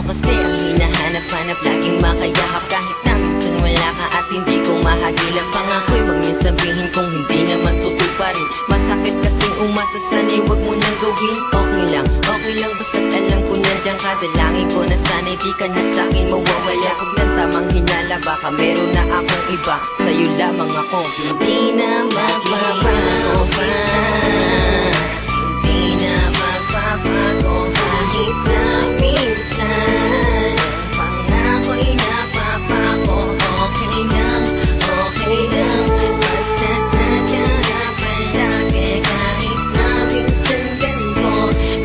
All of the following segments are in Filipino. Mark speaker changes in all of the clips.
Speaker 1: kasi ang hinahanap-hanap, laging makayakap kahit na minsan wala ka at hindi ko mahagilap. Pangako'y wag niya sabihin kung hindi naman tutuparin. Masakit kasing umasa, sana'y wag mo nang gawin. Okay lang, basta't alam ko nandiyan ka. Dalangin ko na sana'y di ka na sa'kin mawawala. Huwag ng tamang hinala, baka meron na akong iba. Sa'yo lamang ako, hindi na magbabago pa. Hindi na magbabago kahit na minsan. Pangako'y napapako, okay lang, basta't nandiyan ka palagi. Kahit na minsan ganito,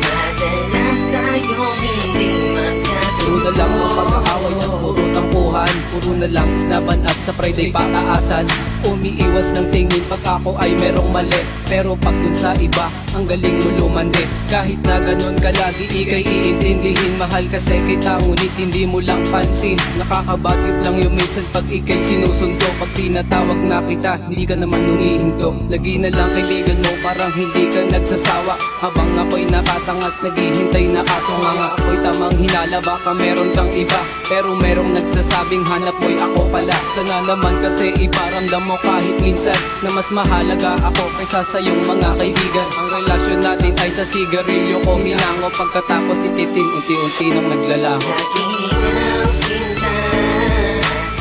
Speaker 1: madalas tayo hindi magkasundo.
Speaker 2: Puro na lang ang pag-aaway at puro tampuhan. Puro na lang islaban at sa Friday pataasan. Umiiwas ng tingin pag ako ay merong mali, pero pag dun sa iba, ang galing mo lumandi. Kahit na ganon ka lagi, ikay iintindihin. Mahal kasi kita, ngunit hindi mo lang pansin. Nakakabatid lang yung minsan pag ikay sinusundo. Pag tinatawag na kita, hindi ka naman humihinto. Lagi na lang kaibigan mo, parang hindi ka nagsasawa. Habang ako'y nakatangat, naghihintay na katunganga. Ako'y tamang hinala, baka meron kang iba, pero merong nagsasabing hanap mo'y ako pala. Sana naman kasi iparamdam mo kahit minsan na mas mahalaga ako kaysa sa iyong mga kaibigan. Ang relasyon natin ay sa sigarilyo ko hinango, pagkatapos ititing unti-unti nang naglalaho.
Speaker 1: Lagi ang sinta,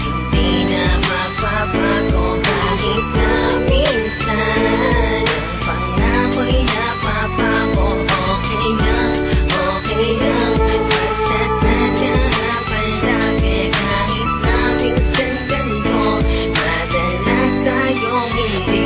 Speaker 1: hindi na magbabago kahit na minsan. Ang pangako'y napapako, okay lang, basta't nandiyan ka palagi. Kahit na minsan ganito, madalas tayong hindi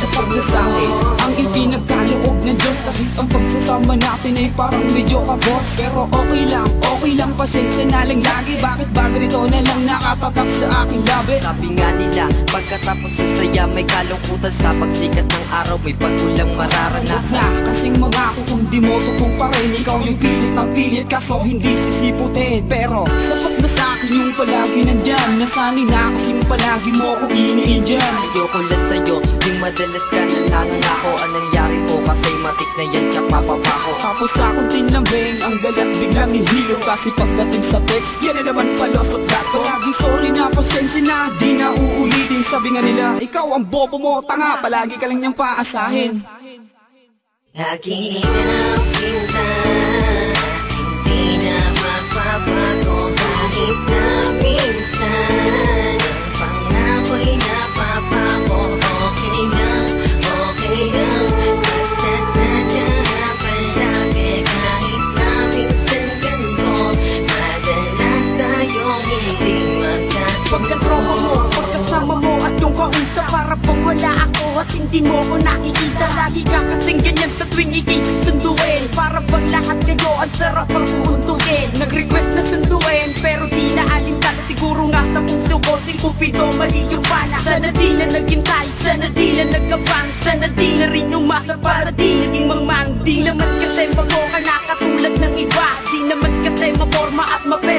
Speaker 3: sa pagnasabi ang ipinagkaloob ng Diyos. Kahit ang pagsasama natin ay parang medyo kabos, pero okay lang, pasensya na lang lagi. Bakit ba ganito na lang nakatatak sa aking labi?
Speaker 1: Sabi nga nila, pagkatapos sa saya may kalungkutan. Sa pagsikat ng araw may pag-ulang mararanasan.
Speaker 3: Na kasing mangako kung di mo tutuparin. Ikaw yung pilit ng pilit, kaso hindi sisiputin. Pero sapat na sa'kin yung palagi nandyan. Nasanay na kasing palagi mo ako iniin dyan.
Speaker 1: Ayoko lang sa'yo, yung madalas ka na nangangako. Anong nangyari po kasi matik na yan tsak mapapako.
Speaker 3: Tapos sa kunting lambing, ang galat biglang ihilo. Kasi pagdating sa text, yan na naman palusot dato. Laging sorry na, pasensya na, di na uulitin. Sabi nga nila, ikaw ang bobo mo, tanga. Palagi ka lang niyang paasahin.
Speaker 1: Lagi ang sinta, hindi na magbabago kahit na minsan. Ang pangako'y napapako, okay lang, basta't nandiyan ka palagi. Kahit na minsan ganito, madalas tayong hindi magkasundo.
Speaker 3: Pagkatropa mo, pagkasama mo at yung kausap, para bang wala ako at hindi mo ko nakikita. Lagi ka kasing ganyan sa tuwing ikay susunduin. Para bang lahat kayo ang sarap ang puuntuin. Nag-request na sunduin, pero di na alintana. Siguro nga sa puso ko si Cupido mali yung bala. Sana di na naghintay, sana di na nagkabang. Sana di na rin umasa para di naging mangmang. Di naman kasi mago ka na katulad ng iba. Di naman kasi maporma at mape